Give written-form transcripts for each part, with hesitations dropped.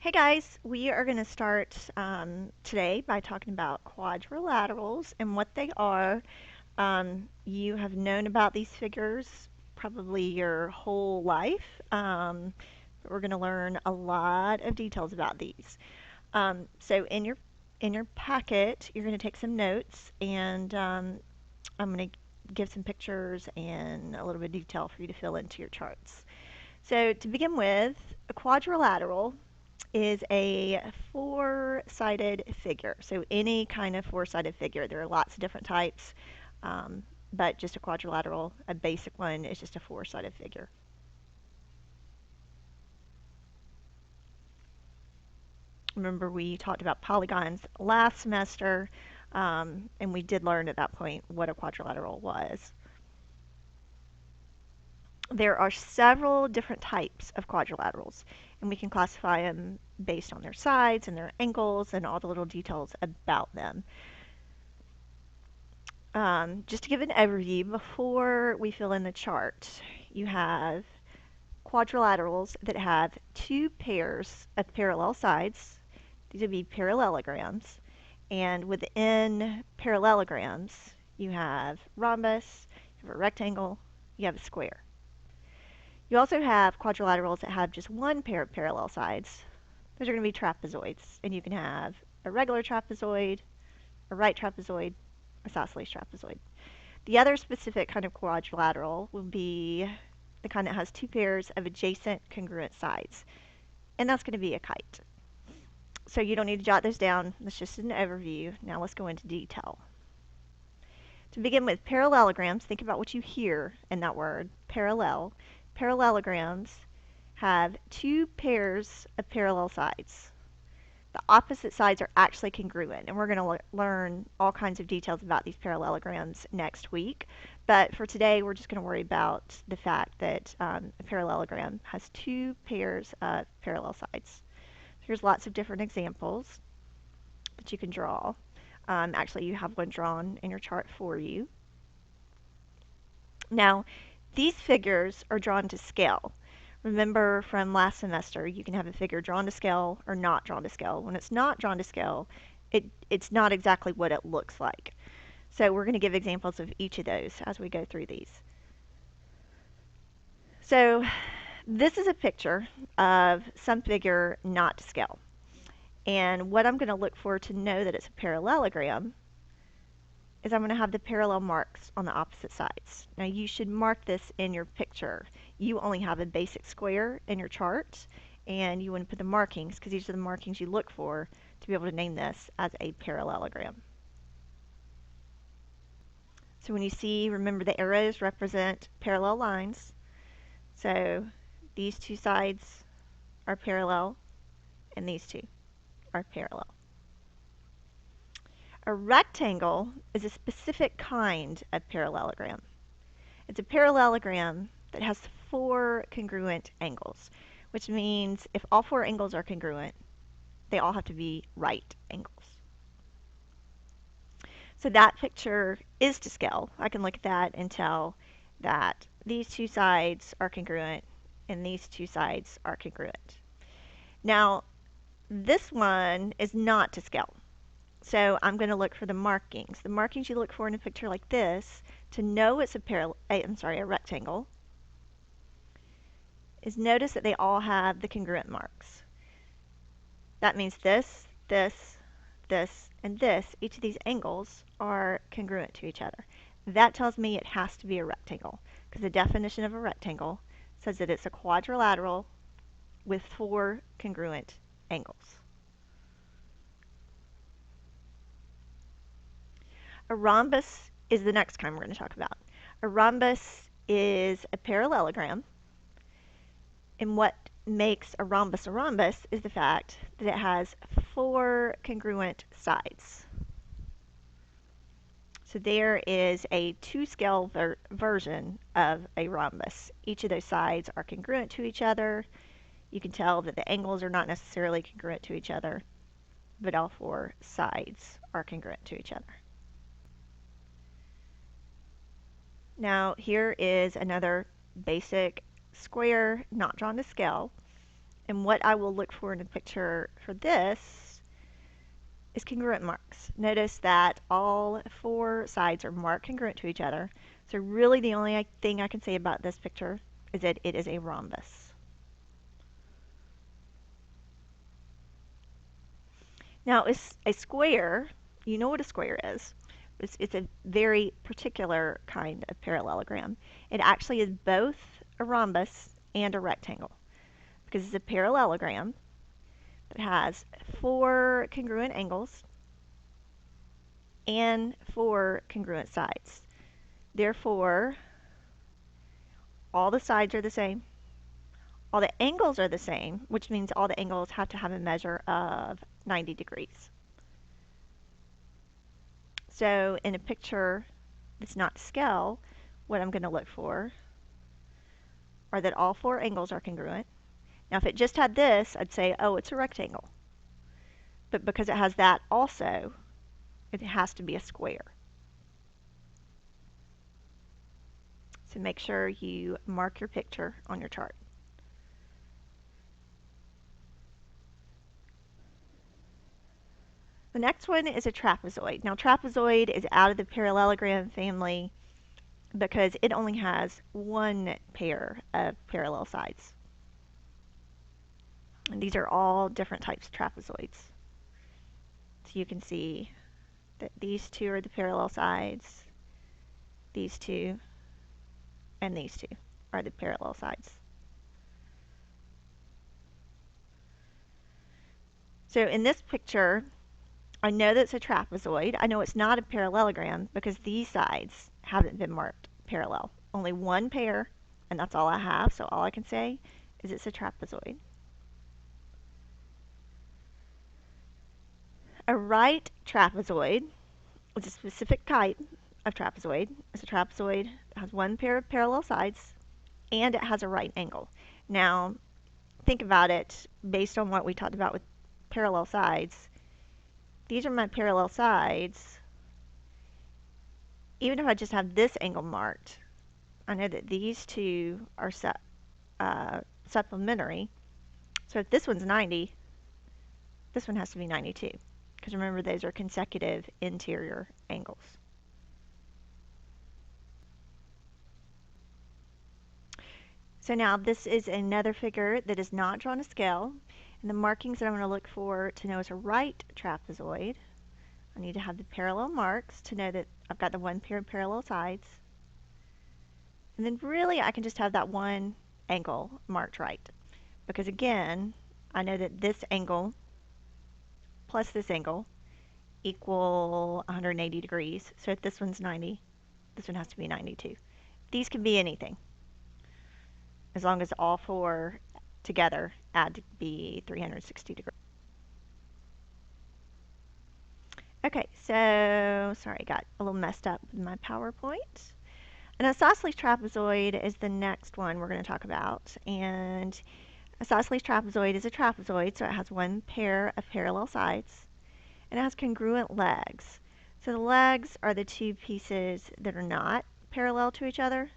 Hey guys, we are going to start today by talking about quadrilaterals and what they are. You have known about these figures probably your whole life. But we're going to learn a lot of details about these. So in your packet, you're going to take some notes, and I'm going to give some pictures and a little bit of detail for you to fill into your charts. So to begin with, a quadrilateral is a four-sided figure. So any kind of four-sided figure. There are lots of different types, but just a quadrilateral, a basic one, is just a four-sided figure. Remember, we talked about polygons last semester, and we did learn at that point what a quadrilateral was. There are several different types of quadrilaterals, and we can classify them based on their sides and their angles and all the little details about them. Just to give an overview before we fill in the chart, you have quadrilaterals that have two pairs of parallel sides. These would be parallelograms. And within parallelograms, you have rhombus, you have a rectangle, you have a square. You also have quadrilaterals that have just one pair of parallel sides. Those are going to be trapezoids. And you can have a regular trapezoid, a right trapezoid, isosceles trapezoid. The other specific kind of quadrilateral would be the kind that has two pairs of adjacent congruent sides, and that's going to be a kite. So you don't need to jot those down. That's just an overview. Now let's go into detail. To begin with, parallelograms, think about what you hear in that word, parallel. Parallelograms have two pairs of parallel sides. The opposite sides are actually congruent, and we're going to learn all kinds of details about these parallelograms next week. But for today, we're just going to worry about the fact that a parallelogram has two pairs of parallel sides. Here's lots of different examples that you can draw. Actually, you have one drawn in your chart for you. Now, these figures are drawn to scale. Remember from last semester, you can have a figure drawn to scale or not drawn to scale. When it's not drawn to scale, it's not exactly what it looks like. So we're going to give examples of each of those as we go through these. So this is a picture of some figure not to scale. And what I'm going to look for to know that it's a parallelogram is I'm going to have the parallel marks on the opposite sides. Now you should mark this in your picture. You only have a basic square in your chart, and you want to put the markings, because these are the markings you look for to be able to name this as a parallelogram. So when you see, remember the arrows represent parallel lines. So these two sides are parallel, and these two are parallel. A rectangle is a specific kind of parallelogram. It's a parallelogram that has four congruent angles, which means if all four angles are congruent, they all have to be right angles. So that picture is to scale. I can look at that and tell that these two sides are congruent and these two sides are congruent. Now, this one is not to scale. So I'm going to look for the markings. The markings you look for in a picture like this to know it's a rectangle is notice that they all have the congruent marks. That means this, this, this, and this, each of these angles are congruent to each other. That tells me it has to be a rectangle, because the definition of a rectangle says that it's a quadrilateral with four congruent angles. A rhombus is the next kind we're going to talk about. A rhombus is a parallelogram, and what makes a rhombus is the fact that it has four congruent sides. So there is a two-scale version of a rhombus. Each of those sides are congruent to each other. You can tell that the angles are not necessarily congruent to each other, but all four sides are congruent to each other. Now here is another basic square not drawn to scale. And what I will look for in a picture for this is congruent marks. Notice that all four sides are marked congruent to each other. So really the only thing I can say about this picture is that it is a rhombus. Now a square, you know what a square is. It's a very particular kind of parallelogram. It actually is both a rhombus and a rectangle because it's a parallelogram that has four congruent angles and four congruent sides. Therefore, all the sides are the same, all the angles are the same, which means all the angles have to have a measure of 90 degrees. So in a picture that's not to scale, what I'm going to look for are that all four angles are congruent. Now if it just had this, I'd say, oh, it's a rectangle. But because it has that also, it has to be a square. So make sure you mark your picture on your chart. The next one is a trapezoid. Now trapezoid is out of the parallelogram family because it only has one pair of parallel sides. And these are all different types of trapezoids. So you can see that these two are the parallel sides, these two, and these two are the parallel sides. So in this picture, I know that it's a trapezoid. I know it's not a parallelogram because these sides haven't been marked parallel. Only one pair, and that's all I have, so all I can say is it's a trapezoid. A right trapezoid is a specific type of trapezoid. It's a trapezoid that has one pair of parallel sides and it has a right angle. Now, think about it based on what we talked about with parallel sides. These are my parallel sides. Even if I just have this angle marked, I know that these two are supplementary. So if this one's 90, this one has to be 92. Because remember, those are consecutive interior angles. So now this is another figure that is not drawn to scale. And the markings that I'm going to look for to know it's a right trapezoid, I need to have the parallel marks to know that I've got the one pair of parallel sides. And then really I can just have that one angle marked right. Because again, I know that this angle plus this angle equal 180 degrees. So if this one's 90, this one has to be 92. These can be anything, as long as all four together add to be 360 degrees. Okay, so sorry, got a little messed up with my PowerPoint. An isosceles trapezoid is the next one we're going to talk about. And isosceles trapezoid is a trapezoid, so it has one pair of parallel sides. And it has congruent legs. So the legs are the two pieces that are not parallel to each other.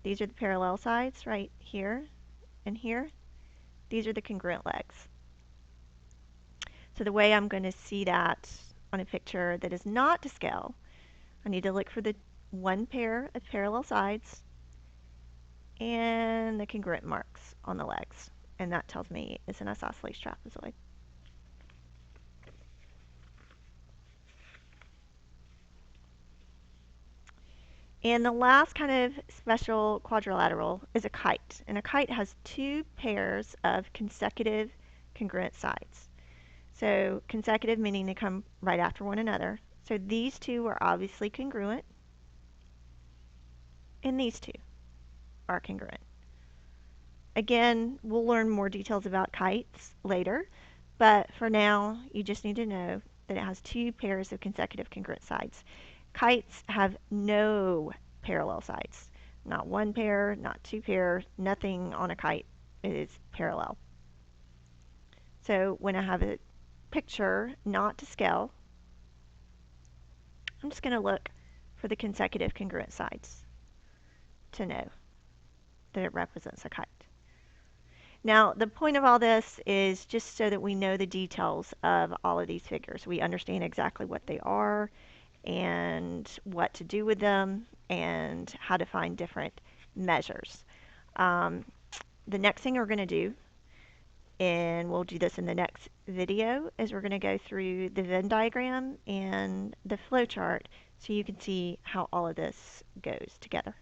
These are the parallel sides right here and here. These are the congruent legs. So the way I'm going to see that on a picture that is not to scale, I need to look for the one pair of parallel sides and the congruent marks on the legs. And that tells me it's an isosceles trapezoid. And the last kind of special quadrilateral is a kite. And a kite has two pairs of consecutive congruent sides. So consecutive meaning they come right after one another. So these two are obviously congruent. And these two are congruent. Again, we'll learn more details about kites later. But for now, you just need to know that it has two pairs of consecutive congruent sides. Kites have no parallel sides. Not one pair, not two pair, nothing on a kite is parallel. So when I have a picture not to scale, I'm just going to look for the consecutive congruent sides to know that it represents a kite. Now, the point of all this is just so that we know the details of all of these figures. We understand exactly what they are and what to do with them and how to find different measures. Um, the next thing we're going to do, and we'll do this in the next video, is we're going to go through the Venn diagram and the flow chart so you can see how all of this goes together.